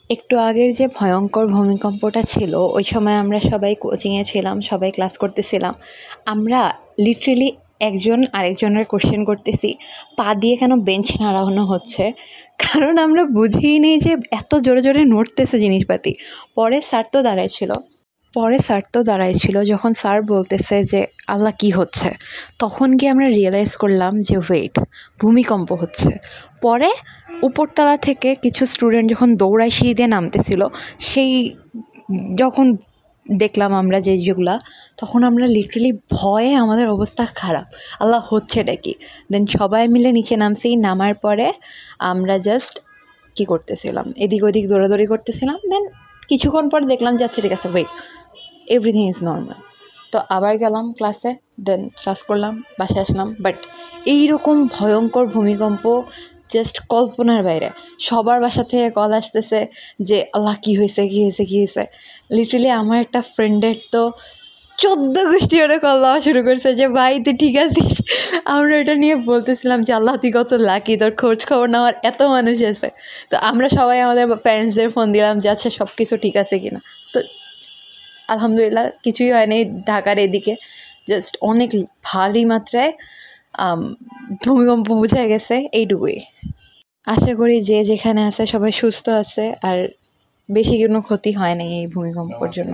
একটু আগের যে ভয়ঙ্কর ভূমিকম্পটা ছিল ওই সময় আমরা সবাই কোচিংয়ে ছিলাম, সবাই ক্লাস করতেছিলাম। আমরা লিটারেলি একজন আরেকজনের কোশ্চেন করতেছি পা দিয়ে কেন বেঞ্চ নাড়ানো হচ্ছে, কারণ আমরা বুঝিই নেই যে এত জোরে জোরে নড়তেছে জিনিসপাতি। পরে স্যার তো দাঁড়াইছিল, যখন স্যার বলতেছে যে আল্লাহ কি হচ্ছে, তখন কি আমরা রিয়েলাইজ করলাম যে ওয়েট, ভূমিকম্প হচ্ছে। পরে উপরতলা থেকে কিছু স্টুডেন্ট যখন দৌড়ায় সিঁড়ি দিয়ে নামতেছিল, সেই যখন দেখলাম আমরা যেগুলা, তখন আমরা লিটারেলি ভয়ে আমাদের অবস্থা খারাপ, আল্লাহ হচ্ছেটা কি। দেন সবাই মিলে নিচে নামছি, নামার পরে আমরা জাস্ট কী করতেছিলাম, এদিক ওদিক দৌড়াদৌড়ি করতেছিলাম। দেন কিছুক্ষণ পর দেখলাম যে আচ্ছা ঠিক আছে, ওয়েট, এভরিথিং ইজ নর্মাল। তো আবার গেলাম ক্লাসে, দেন ক্লাস করলাম, বাসায় আসলাম। বাট এইরকম ভয়ঙ্কর ভূমিকম্প জাস্ট কল্পনার বাইরে। সবার বাসা থেকে কল আসতেছে যে আল্লাহ কী হয়েছে কী হয়েছে কী হয়েছে। লিটারেলি আমার একটা ফ্রেন্ডের তো 14 গোষ্ঠী ওরা কল দেওয়া শুরু করছে যে ভাই তুই ঠিক আছিস। আমরা এটা নিয়ে বলতেছিলাম যে আল্লাহ তুই কত লাকি, তোর খোঁজ খবর নেওয়ার এত মানুষ আছে। তো আমরা সবাই আমাদের প্যারেন্টসদের ফোন দিলাম যে আচ্ছা সব কিছু ঠিক আছে কিনা। তো আলহামদুলিল্লাহ কিছুই হয়নি। ঢাকার এদিকে জাস্ট অনেক ভারী মাত্রায় ভূমিকম্প বোঝা গেছে, এইটুকুই। আশা করি যে যেখানে আছে সবাই সুস্থ আছে আর বেশি কোনো ক্ষতি হয় নাই এই ভূমিকম্পর জন্য।